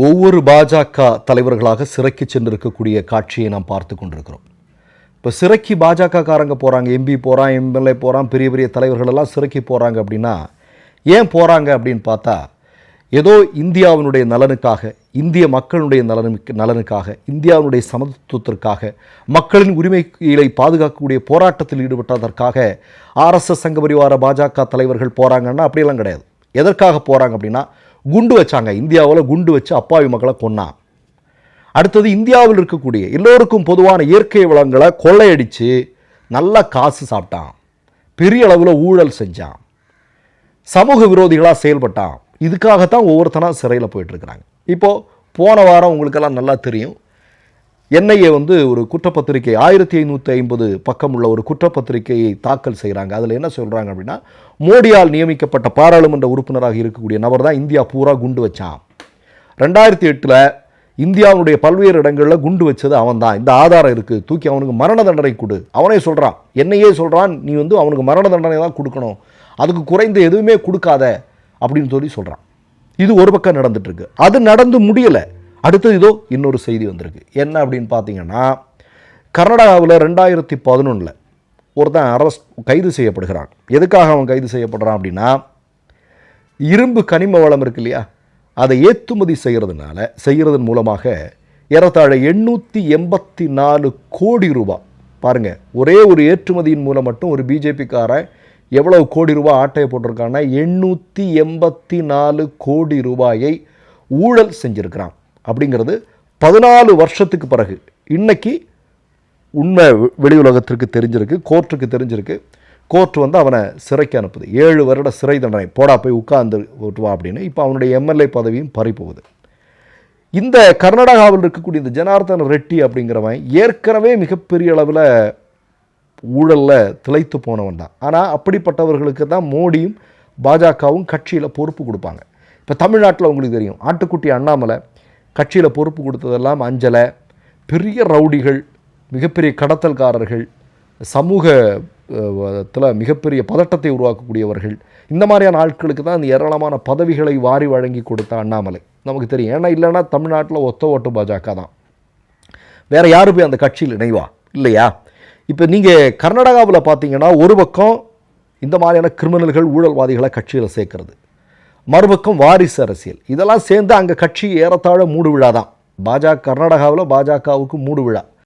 ஒவ்வொரு பாஜக தலைவர்களாக சிறைக்கு சென்றிருக்கக்கூடிய காட்சியை நாம் பார்த்து கொண்டிருக்கிறோம். இப்போ சிறைக்கு பாஜக காரங்க போகிறாங்க, எம்பி போகிறான், எம்எல்ஏ போகிறான், பெரிய பெரிய தலைவர்கள் எல்லாம் சிறைக்கு போகிறாங்க. அப்படின்னா ஏன் போகிறாங்க அப்படின்னு பார்த்தா, ஏதோ இந்தியாவினுடைய நலனுக்காக, இந்திய மக்களுடைய நலனுக்காக, இந்தியாவினுடைய சமத்துவத்திற்காக, மக்களின் உரிமைகளை பாதுகாக்கக்கூடிய போராட்டத்தில் ஈடுபட்டதற்காக ஆர்எஸ்எஸ் சங்க பரிவார பாஜக தலைவர்கள் போகிறாங்கன்னா அப்படியெல்லாம் கிடையாது. எதற்காக போகிறாங்க அப்படின்னா, குண்டு வச்சாங்க, இந்தியாவில் குண்டு வச்சு அப்பாவி மக்களை கொன்னான். அடுத்தது இந்தியாவில் இருக்கக்கூடிய எல்லோருக்கும் பொதுவான இயற்கை வளங்களை கொள்ளையடித்து நல்லா காசு சாப்பிட்டான், பெரிய அளவில் ஊழல் செஞ்சான், சமூக விரோதிகளாக செயல்பட்டான். இதுக்காகத்தான் ஒவ்வொருத்தனாக சிறையில் போயிட்டுருக்கிறாங்க. இப்போது போன வாரம் உங்களுக்கெல்லாம் நல்லா தெரியும், என்ஐஏ ஒரு குற்றப்பத்திரிகை 1550 பக்கம் உள்ள ஒரு குற்றப்பத்திரிகையை தாக்கல் செய்கிறாங்க. அதில் என்ன சொல்கிறாங்க அப்படின்னா, மோடியால் நியமிக்கப்பட்ட பாராளுமன்ற உறுப்பினராக இருக்கக்கூடிய நபர் தான் இந்தியா பூரா குண்டு வச்சான். 2008 இந்தியாவுடைய பல்வேறு இடங்களில் குண்டு வச்சது அவன் தான், இந்த ஆதாரம் இருக்குது, தூக்கி அவனுக்கு மரண தண்டனை கொடு. அவனே சொல்கிறான், என்னையே சொல்கிறான், நீ அவனுக்கு மரண தண்டனை தான் கொடுக்கணும், அதுக்கு குறைந்த எதுவுமே கொடுக்காத அப்படின்னு சொல்கிறான். இது ஒரு பக்கம் நடந்துட்டுருக்கு. அது நடந்து முடியலை. அடுத்தது இதோ இன்னொரு செய்தி வந்திருக்கு. என்ன அப்படின்னு பார்த்தீங்கன்னா, கர்நாடகாவில் 2011 ஒருத்தன் கைது செய்யப்படுகிறான். எதுக்காக அவன் கைது செய்யப்படுறான் அப்படின்னா, இரும்பு கனிம வளம் இருக்கு இல்லையா, அதை ஏற்றுமதி செய்கிறதன் மூலமாக ஏறத்தாழ 884 கோடி ரூபாய், பாருங்கள், ஒரே ஒரு ஏற்றுமதியின் மூலம் மட்டும் ஒரு பிஜேபிக்காரன் எவ்வளவு கோடி ரூபாய் ஆட்டையை போட்டிருக்கான்னா 884 கோடி ரூபாயை ஊழல் செஞ்சுருக்கிறான். அப்படிங்கிறது 14 வருஷத்துக்கு பிறகு இன்னைக்கு உண்மை வெளி உலகத்திற்கு தெரிஞ்சிருக்கு, கோர்ட்டுக்கு தெரிஞ்சிருக்கு. கோர்ட் அவனை சிறைக்கு அனுப்புது. 7 வருட சிறை தண்டனை, போடா போய் உட்கார்ந்து வா அப்படின்னு. இப்போ அவனுடைய எம்எல்ஏ பதவியும் பறிப்போகுது. இந்த கர்நாடகாவில் இருக்கக்கூடிய இந்த ஜனார்தன ரெட்டி அப்படிங்கிறவன் ஏற்கனவே மிகப்பெரிய அளவில் ஊழலில் திளைத்து போனவன் தான். ஆனால் அப்படிப்பட்டவர்களுக்கு தான் மோடியும் பாஜகவும் கட்சியில் பொறுப்பு கொடுப்பாங்க. இப்போ தமிழ்நாட்டில் உங்களுக்கு தெரியும், ஆட்டுக்குட்டி அண்ணாமலை கட்சியில் பொறுப்பு கொடுத்ததெல்லாம் அஞ்சலை, பெரிய ரவுடிகள், மிகப்பெரிய கடத்தல்காரர்கள், சமூகத்தில் மிகப்பெரிய பதட்டத்தை உருவாக்கக்கூடியவர்கள், இந்த மாதிரியான ஆட்களுக்கு தான் இந்த ஏராளமான பதவிகளை வாரி வழங்கி கொடுத்த அண்ணாமலை நமக்கு தெரியும். ஏன்னா இல்லைன்னா தமிழ்நாட்டில் ஒத்த ஓட்டு பாஜக தான், வேறு யாரு போய் அந்த கட்சியில் இணைவா இல்லையா? இப்போ நீங்கள் கர்நாடகாவில் பார்த்தீங்கன்னா, ஒரு பக்கம் இந்த மாதிரியான கிரிமினல்கள் ஊழல்வாதிகளை கட்சியில் சேர்க்கறது, மறுபக்கம் வாரிசு அரசியல், இதெல்லாம் சேர்ந்து அங்கே கட்சி ஏறத்தாழ மூடு விழா தான். கர்நாடகாவில் பாஜகவுக்கு மூடு விழா.